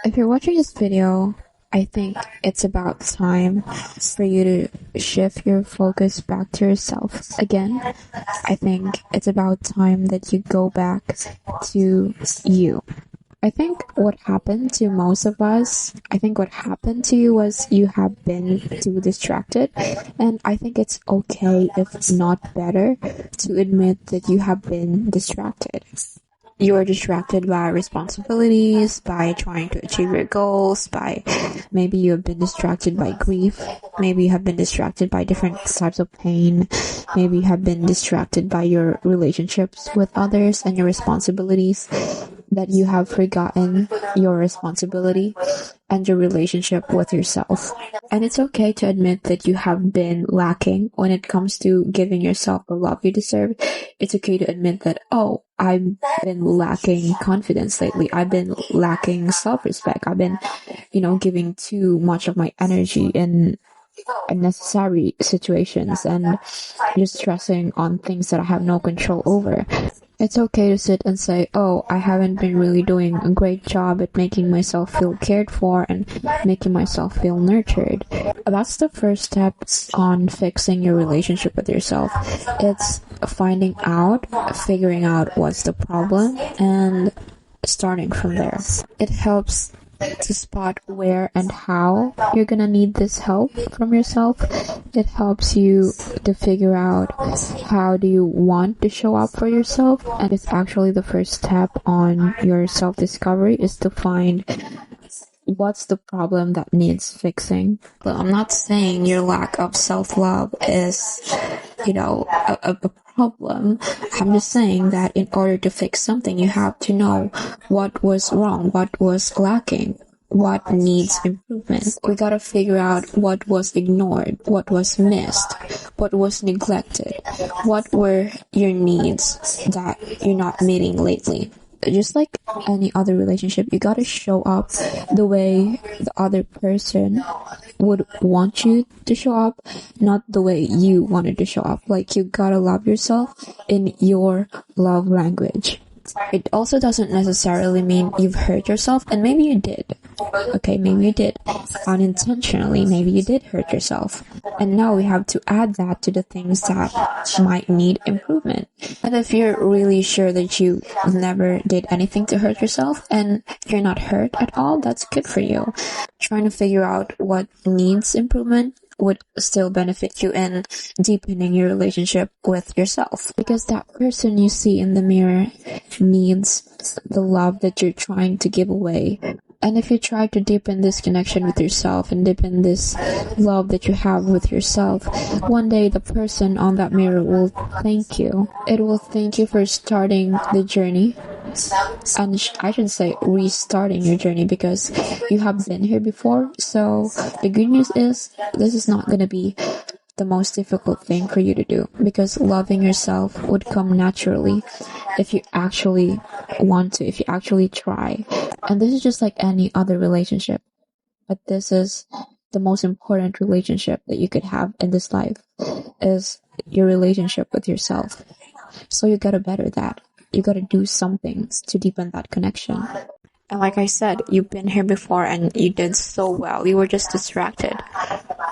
If you're watching this video, I think it's about time for you to shift your focus back to yourself again. I think it's about time that you go back to you. I think what happened to most of us, I think what happened to you was you have been too distracted. And I think it's okay, if not better, to admit that you have been distracted. You are distracted by responsibilities, by trying to achieve your goals, by maybe you have been distracted by grief, maybe you have been distracted by different types of pain, maybe you have been distracted by your relationships with others and your responsibilities, that you have forgotten your responsibility and your relationship with yourself. And it's okay to admit that you have been lacking when it comes to giving yourself the love you deserve. It's okay to admit that, oh, I've been lacking confidence lately. I've been lacking self-respect. I've been, giving too much of my energy in unnecessary situations and just stressing on things that I have no control over. It's okay to sit and say, oh, I haven't been really doing a great job at making myself feel cared for and making myself feel nurtured. That's the first step on fixing your relationship with yourself. It's figuring out what's the problem and starting from there. It helps to spot where and how you're gonna need this help from yourself. It helps you to figure out how do you want to show up for yourself, and it's actually the first step on your self-discovery is to find what's the problem that needs fixing. But I'm not saying your lack of self-love is, a problem. I'm just saying that in order to fix something, you have to know what was wrong, what was lacking, what needs improvement. We gotta figure out what was ignored, what was missed, what was neglected, what were your needs that you're not meeting lately. Just like any other relationship, you gotta show up the way the other person would want you to show up, not the way you wanted to show up. Like, you gotta love yourself in your love language. It also doesn't necessarily mean you've hurt yourself, and maybe you did. Okay, maybe you did. Unintentionally, maybe you did hurt yourself. And now we have to add that to the things that might need improvement. And if you're really sure that you never did anything to hurt yourself and you're not hurt at all, that's good for you. Trying to figure out what needs improvement would still benefit you in deepening your relationship with yourself, because that person you see in the mirror needs the love that you're trying to give away. And if you try to deepen this connection with yourself and deepen this love that you have with yourself, one day the person on that mirror will thank you. It will thank you for starting the journey. And I should say restarting your journey, because you have been here before. So the good news is this is not going to be the most difficult thing for you to do, because loving yourself would come naturally if you actually want to, if you actually try. And this is just like any other relationship, but this is the most important relationship that you could have in this life, is your relationship with yourself. So you gotta better that. You gotta do something to deepen that connection. And like I said, you've been here before and you did so well. You were just distracted.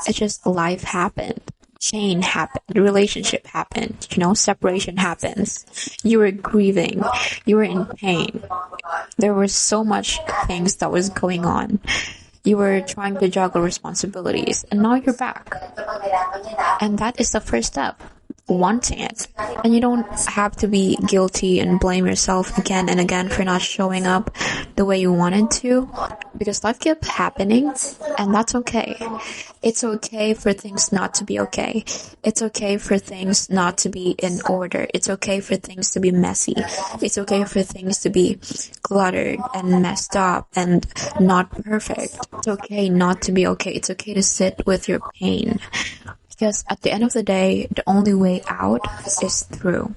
It's just life happened. Change happened. Relationship happened. Separation happens. You were grieving. You were in pain. There were so much things that was going on. You were trying to juggle responsibilities, and now you're back. And that is the first step. Wanting it. And you don't have to be guilty and blame yourself again and again for not showing up the way you wanted to, because life kept happening, and that's okay. It's okay for things not to be okay. It's okay for things not to be in order. It's okay for things to be messy. It's okay for things to be cluttered and messed up and not perfect. It's okay not to be okay. It's okay to sit with your pain. Because at the end of the day, the only way out is through.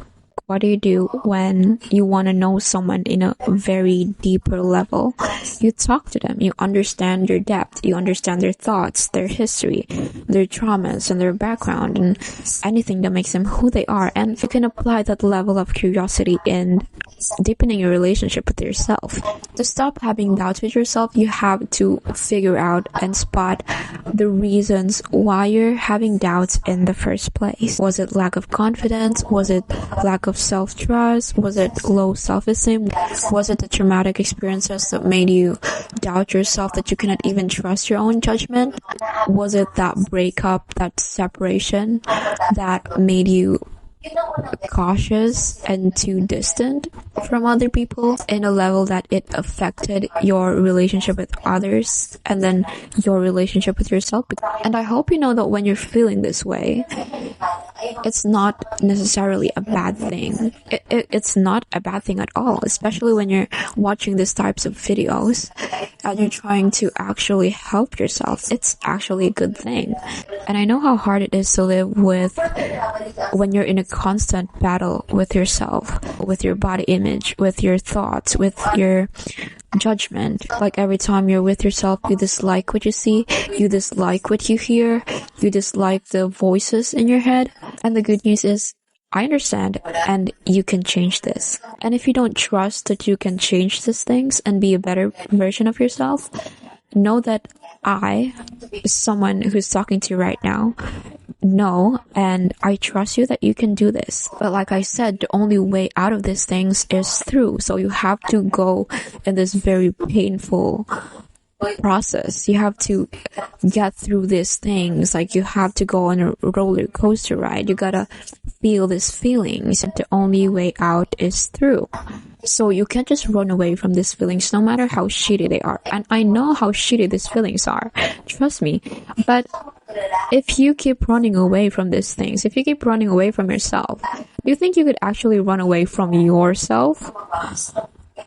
What do you do when you want to know someone in a very deeper level? You talk to them. You understand their depth. You understand their thoughts, their history, their traumas, and their background, and anything that makes them who they are. And you can apply that level of curiosity in deepening your relationship with yourself. To stop having doubts with yourself, you have to figure out and spot the reasons why you're having doubts in the first place. Was it lack of confidence? Was it lack of self-trust? Was it low self-esteem? Was it the traumatic experiences that made you doubt yourself, that you cannot even trust your own judgment? Was it that breakup, that separation that made you cautious and too distant from other people in a level that it affected your relationship with others and then your relationship with yourself? And I hope you know that when you're feeling this way, it's not necessarily a bad thing. It's not a bad thing at all, especially when you're watching these types of videos and you're trying to actually help yourself. It's actually a good thing. And I know how hard it is to live with when you're in a constant battle with yourself, with your body image, with your thoughts, with your judgment. Like every time you're with yourself, you dislike what you see, you dislike what you hear, you dislike the voices in your head. And the good news is, I understand, and you can change this. And if you don't trust that you can change these things and be a better version of yourself, know that I, someone who's talking to you right now, know and I trust you that you can do this. But like I said, the only way out of these things is through. So you have to go in this very painful process. You have to get through these things. Like you have to go on a roller coaster ride. You gotta feel these feelings. The only way out is through. So you can't just run away from these feelings no matter how shitty they are. And I know how shitty these feelings are. Trust me. But if you keep running away from these things, if you keep running away from yourself, do you think you could actually run away from yourself?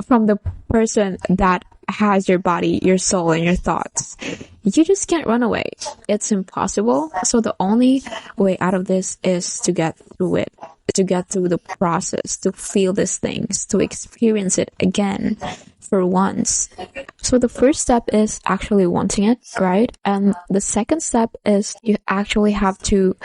From the person that has your body, your soul, and your thoughts? You just can't run away. It's impossible. So the only way out of this is to get through it, to get through the process, to feel these things, to experience it again for once. So the first step is actually wanting it, right? And the second step is you actually have to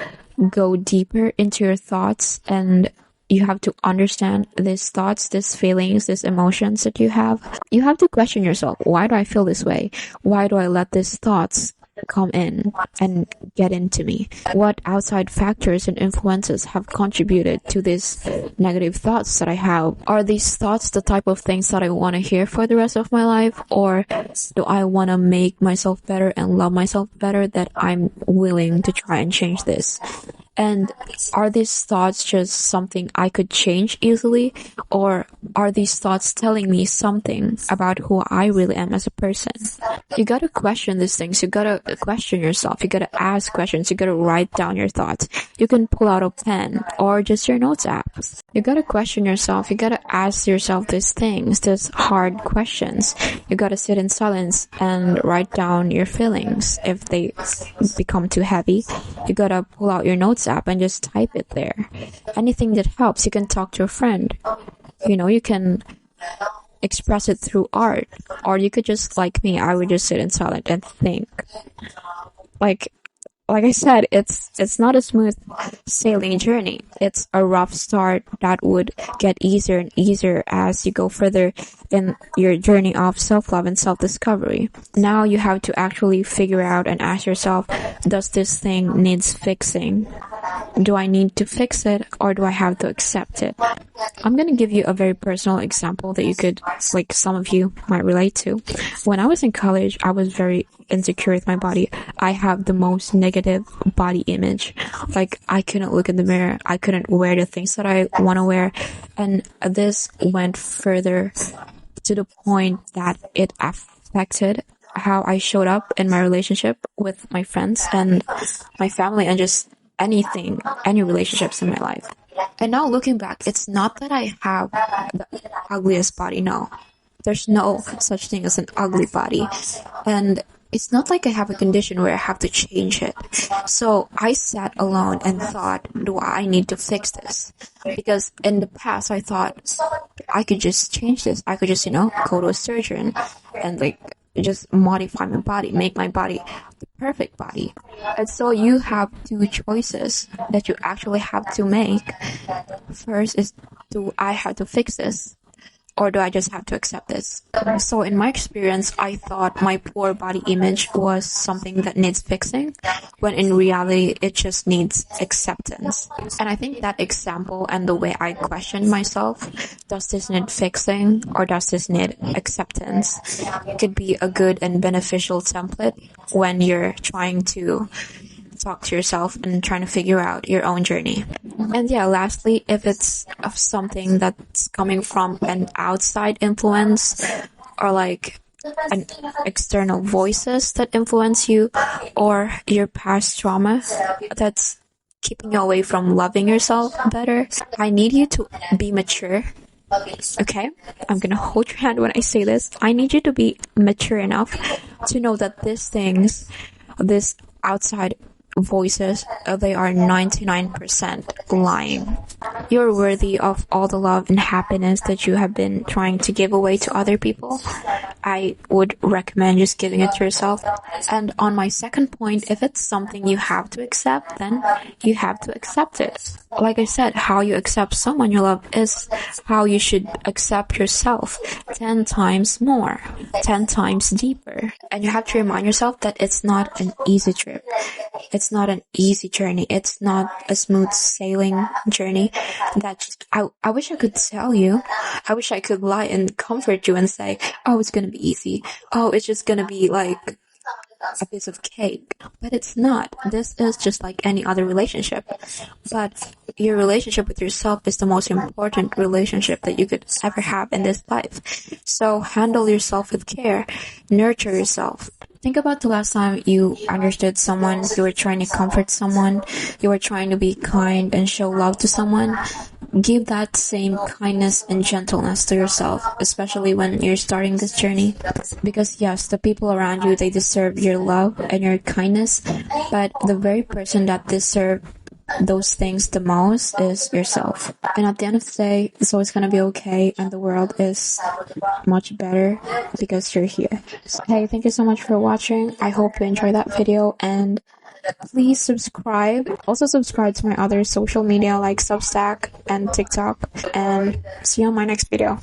go deeper into your thoughts, and you have to understand these thoughts, these feelings, these emotions that you have. You have to question yourself. Why do I feel this way? Why do I let these thoughts come in and get into me? What outside factors and influences have contributed to these negative thoughts that I have? Are these thoughts the type of things that I want to hear for the rest of my life? Or do I want to make myself better and love myself better, that I'm willing to try and change this? And are these thoughts just something I could change easily? Or are these thoughts telling me something about who I really am as a person? You gotta question these things. You gotta question yourself. You gotta ask questions. You gotta write down your thoughts. You can pull out a pen or just your notes app. You gotta question yourself. You gotta ask yourself these things, these hard questions. You gotta sit in silence and write down your feelings. If they become too heavy, you gotta pull out your notes app and just type it there. Anything that helps. You can talk to a friend. You can express it through art, or you could just, like me, I would just sit in silence and think. Like I said, it's not a smooth sailing journey. It's a rough start that would get easier and easier as you go further in your journey of self-love and self-discovery. Now you have to actually figure out and ask yourself, does this thing needs fixing? Do I need to fix it, or do I have to accept it? I'm going to give you a very personal example that you could, some of you might relate to. When I was in college, I was very insecure with my body. I have the most negative body image. I couldn't look in the mirror. I couldn't wear the things that I want to wear. And this went further to the point that it affected how I showed up in my relationship with my friends and my family, and just any relationships in my life. And now looking back, it's not that I have the ugliest body. No, there's no such thing as an ugly body. And it's not like I have a condition where I have to change it. So I sat alone and thought, do I need to fix this? Because in the past I thought I could just change this. I could just, go to a surgeon and like just modify my body, make my body the perfect body. And so you have two choices that you actually have to make. First is, do I have to fix this? Or do I just have to accept this? So in my experience, I thought my poor body image was something that needs fixing, when in reality, it just needs acceptance. And I think that example and the way I questioned myself, does this need fixing or does this need acceptance, could be a good and beneficial template when you're trying to talk to yourself and trying to figure out your own journey. And yeah, lastly, if it's of something that's coming from an outside influence or like an external voices that influence you, or your past trauma that's keeping you away from loving yourself better, I need you to be mature. Okay? I'm gonna hold your hand when I say this. I need you to be mature enough to know that these things, this outside voices, they are 99% lying. You're worthy of all the love and happiness that you have been trying to give away to other people. I would recommend just giving it to yourself. And on my second point, if it's something you have to accept, then you have to accept it. Like I said, how you accept someone you love is how you should accept yourself 10 times more, 10 times deeper. And you have to remind yourself that it's not an easy trip. It's not an easy journey. It's not a smooth sailing journey that I wish I could tell you. I wish I could lie and comfort you and say, oh, it's going to be easy. Oh, it's just going to be like a piece of cake. But it's not. This is just like any other relationship. But your relationship with yourself is the most important relationship that you could ever have in this life. So handle yourself with care. Nurture yourself. Think about the last time you understood someone, you were trying to comfort someone, you were trying to be kind and show love to someone. Give that same kindness and gentleness to yourself, especially when you're starting this journey. Because yes, the people around you, they deserve your love and your kindness, but the very person that deserves those things the most is yourself. And at the end of the day, it's always gonna be okay, and the world is much better because you're here. Hey, thank you so much for watching. I hope you enjoyed that video, and please subscribe. Also subscribe to my other social media like Substack and TikTok, and see you on my next video.